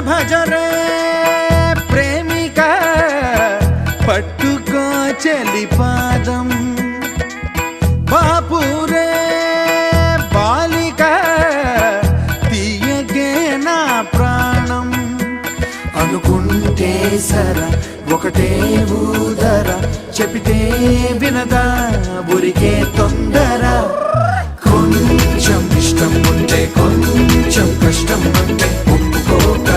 భజరే ప్రేమిక పట్టుకో చెలి పాదం బాపురే బాలిక తీయగే నా ప్రాణం అనుకుంటే సర ఒకటే ఊదర చెపితే వినదా ఊరికే తొందర కొంచెం ఇష్టం ఉంటే కొంచెం కష్టం ఉంటే ఒప్పుకోక